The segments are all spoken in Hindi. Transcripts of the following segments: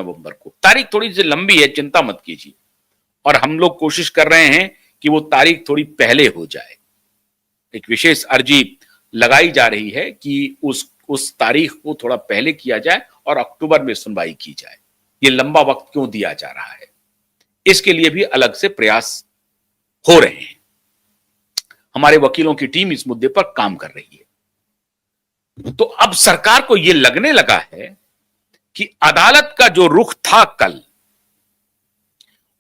नवंबर को। तारीख थोड़ी सी लंबी है, चिंता मत कीजिए, और हम लोग कोशिश कर रहे हैं कि वो तारीख थोड़ी पहले हो जाए। एक विशेष अर्जी लगाई जा रही है कि उस तारीख को थोड़ा पहले किया जाए और अक्टूबर में सुनवाई की जाए। ये लंबा वक्त क्यों दिया जा रहा है, इसके लिए भी अलग से प्रयास हो रहे हैं। हमारे वकीलों की टीम इस मुद्दे पर काम कर रही है। तो अब सरकार को यह लगने लगा है कि अदालत का जो रुख था कल,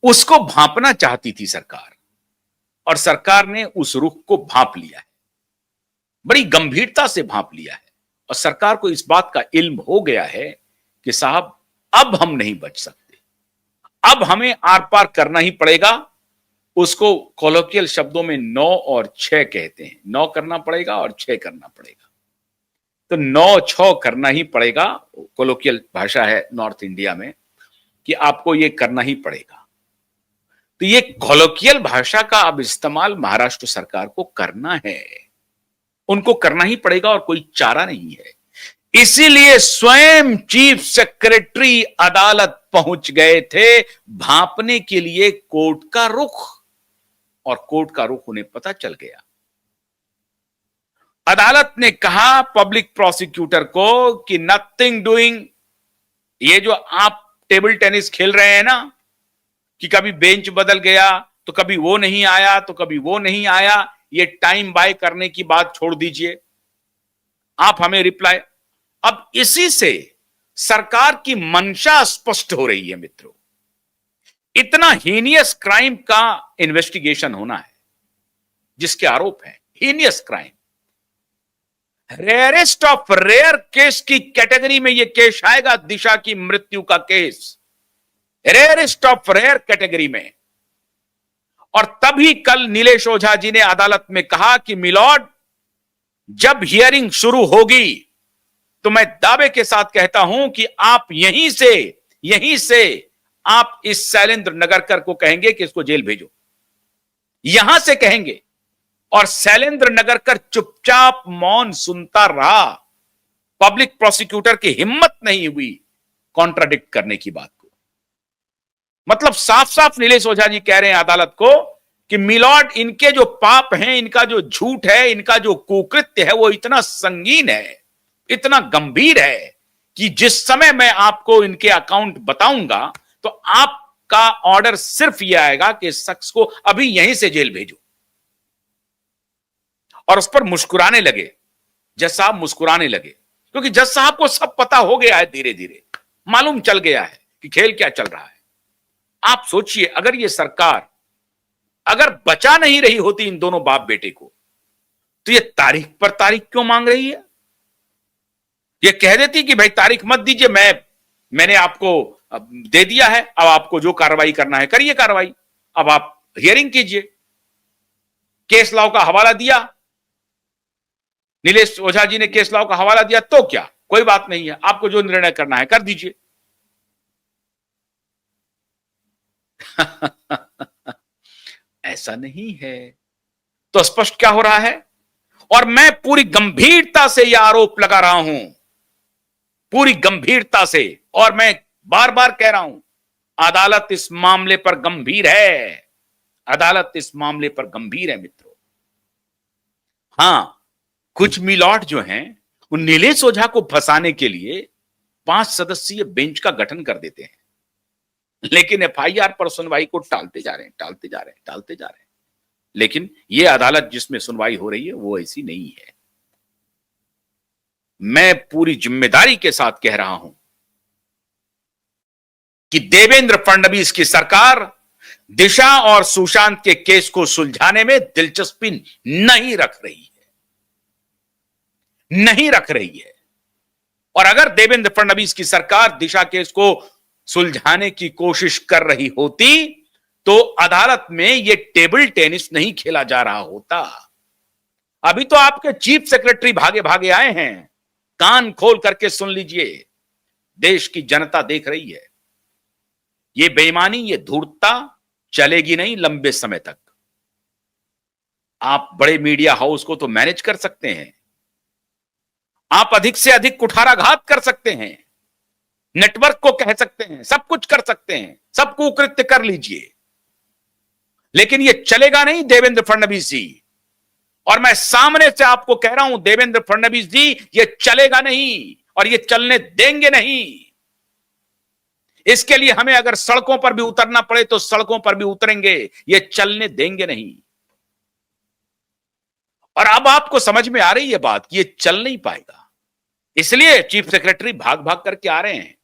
उसको भांपना चाहती थी सरकार, और सरकार ने उस रुख को भांप लिया है, बड़ी गंभीरता से भांप लिया है। और सरकार को इस बात का इल्म हो गया है कि साहब अब हम नहीं बच सकते, अब हमें आर पार करना ही पड़ेगा। उसको कॉलोकियल शब्दों में 9 और 6 कहते हैं। 9 करना पड़ेगा और 6 करना पड़ेगा। तो 9-6 करना ही पड़ेगा, कॉलोकियल भाषा है नॉर्थ इंडिया में, कि आपको ये करना ही पड़ेगा। तो ये कॉलोकियल भाषा का अब इस्तेमाल महाराष्ट्र सरकार को करना है, उनको करना ही पड़ेगा और कोई चारा नहीं है। इसीलिए स्वयं चीफ सेक्रेटरी अदालत पहुंच गए थे भांपने के लिए कोर्ट का रुख, और कोर्ट का रुख उन्हें पता चल गया। अदालत ने कहा पब्लिक प्रोसिक्यूटर को कि नथिंग डूइंग, ये जो आप टेबल टेनिस खेल रहे हैं ना, कि कभी बेंच बदल गया तो कभी वो नहीं आया तो कभी वो नहीं आया, ये टाइम बाय करने की बात छोड़ दीजिए, आप हमें रिप्लाई। अब इसी से सरकार की मंशा स्पष्ट हो रही है मित्रों। इतना हीनियस क्राइम का इन्वेस्टिगेशन होना है, जिसके आरोप हैं, heinous crime, rarest of rare case की कैटेगरी में यह केस आएगा। दिशा की मृत्यु का case rarest of rare category में। और तभी कल नीलेश ओझा जी ने अदालत में कहा कि मिलॉर्ड, जब हियरिंग शुरू होगी तो मैं दावे के साथ कहता हूं कि आप यहीं से आप इस शैलेंद्र नगरकर को कहेंगे कि इसको जेल भेजो, यहां से कहेंगे। और शैलेंद्र नगरकर चुपचाप मौन सुनता रहा। पब्लिक प्रोसिक्यूटर की हिम्मत नहीं हुई कॉन्ट्राडिक्ट करने की बात को। मतलब साफ साफ नीलेश ओझा जी कह रहे हैं अदालत को कि मिलॉर्ड, इनके जो पाप हैं, इनका जो झूठ है, इनका जो कुकृत्य है, वो इतना संगीन है, इतना गंभीर है कि जिस समय मैं आपको इनके अकाउंट बताऊंगा तो आपका ऑर्डर सिर्फ यह आएगा कि इस शख्स को अभी यहीं से जेल भेजो। और उस पर मुस्कुराने लगे, जज साहब मुस्कुराने लगे, क्योंकि जज साहब को सब पता हो गया है, धीरे धीरे मालूम चल गया है कि खेल क्या चल रहा है। आप सोचिए, अगर ये सरकार अगर बचा नहीं रही होती इन दोनों बाप बेटे को, तो ये तारीख पर तारीख क्यों मांग रही है? ये कह देती कि भाई तारीख मत दीजिए, मैंने आपको दे दिया है, अब आपको जो कार्रवाई करना है करिए कार्रवाई, अब आप हियरिंग कीजिए। केस लॉ का हवाला दिया, नीलेश ओझा जी ने केस लॉ का हवाला दिया, तो क्या, कोई बात नहीं है, आपको जो निर्णय करना है कर दीजिए। ऐसा नहीं है। तो स्पष्ट क्या हो रहा है, और मैं पूरी गंभीरता से यह आरोप लगा रहा हूं, पूरी गंभीरता से, और मैं बार बार कह रहा हूं, अदालत इस मामले पर गंभीर है, अदालत इस मामले पर गंभीर है मित्रों। हां, कुछ मिलॉट जो हैं वो नीलेश ओझा को फंसाने के लिए 5 सदस्यीय बेंच का गठन कर देते हैं, लेकिन एफआईआर पर सुनवाई को टालते जा रहे हैं। लेकिन यह अदालत जिसमें सुनवाई हो रही है वो ऐसी नहीं है। मैं पूरी जिम्मेदारी के साथ कह रहा हूं कि देवेंद्र फडणवीस की सरकार दिशा और सुशांत के केस को सुलझाने में दिलचस्पी नहीं रख रही है। और अगर देवेंद्र फडणवीस की सरकार दिशा केस को सुलझाने की कोशिश कर रही होती तो अदालत में यह टेबल टेनिस नहीं खेला जा रहा होता। अभी तो आपके चीफ सेक्रेटरी भागे भागे आए हैं। कान खोल करके सुन लीजिए, देश की जनता देख रही है। यह बेईमानी, यह धूर्तता चलेगी नहीं लंबे समय तक। आप बड़े मीडिया हाउस को तो मैनेज कर सकते हैं, आप अधिक से अधिक कुठाराघात कर सकते हैं, नेटवर्क को कह सकते हैं, सब कुछ कर सकते हैं, सब कुकृत्य कर लीजिए, लेकिन ये चलेगा नहीं देवेंद्र फडणवीस जी। और मैं सामने से आपको कह रहा हूं देवेंद्र फडणवीस जी, ये चलेगा नहीं और ये चलने देंगे नहीं। इसके लिए हमें अगर सड़कों पर भी उतरना पड़े तो सड़कों पर भी उतरेंगे, ये चलने देंगे नहीं। और अब आपको समझ में आ रही है बात कि ये चल नहीं पाएगा, इसलिए चीफ सेक्रेटरी भाग भाग करके आ रहे हैं।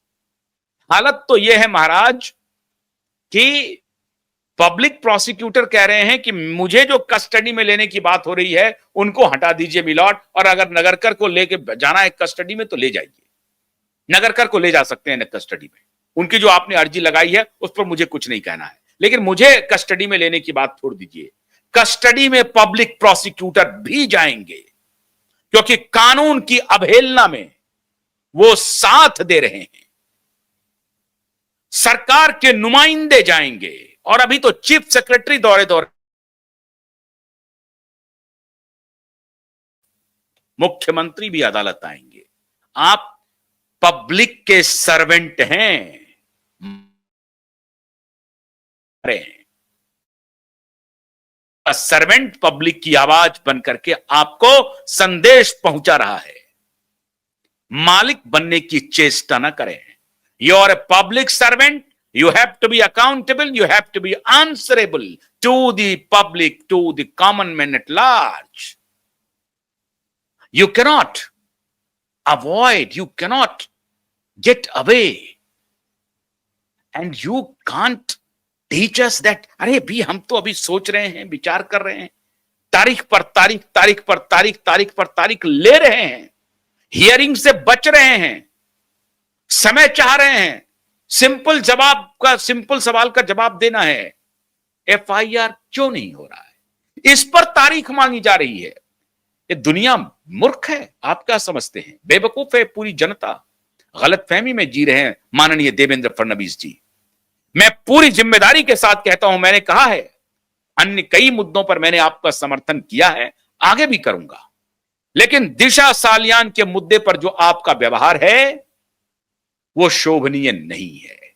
हालत तो यह है महाराज कि पब्लिक प्रोसिक्यूटर कह रहे हैं कि मुझे जो कस्टडी में लेने की बात हो रही है उनको हटा दीजिए मिलॉर्ड, और अगर नगरकर को लेके जाना है कस्टडी में तो ले जाइए, नगरकर को ले जा सकते हैं कस्टडी में। उनकी जो आपने अर्जी लगाई है उस पर मुझे कुछ नहीं कहना है, लेकिन मुझे कस्टडी में लेने की बात छोड़ दीजिए। कस्टडी में पब्लिक प्रोसिक्यूटर भी जाएंगे, क्योंकि कानून की अवहेलना में वो साथ दे रहे हैं। सरकार के नुमाइंदे जाएंगे, और अभी तो चीफ सेक्रेटरी दौरे दौरे, मुख्यमंत्री भी अदालत आएंगे। आप पब्लिक के सर्वेंट हैं, सर्वेंट पब्लिक की आवाज बनकर के आपको संदेश पहुंचा रहा है। मालिक बनने की चेष्टा न करें। You are a public servant, you have to be accountable, you have to be answerable to the public, to the common man at large. You cannot avoid, you cannot get away, and you can't teach us that अरे भी हम तो अभी सोच रहे हैं, विचार कर रहे हैं, तारीख पर तारीख, तारीख पर तारीख, तारीख पर तारीख ले रहे हैं, हियरिंग से बच रहे हैं, समय चाह रहे हैं, सिंपल सवाल का जवाब देना है, एफआईआर क्यों नहीं हो रहा है, इस पर तारीख मांगी जा रही है। ये दुनिया मूर्ख है, आप क्या समझते हैं, बेवकूफ है पूरी जनता, गलतफहमी में जी रहे हैं माननीय देवेंद्र फडणवीस जी। मैं पूरी जिम्मेदारी के साथ कहता हूं, मैंने कहा है अन्य कई मुद्दों पर मैंने आपका समर्थन किया है, आगे भी करूंगा, लेकिन दिशा सालियान के मुद्दे पर जो आपका व्यवहार है वो शोभनीय नहीं है।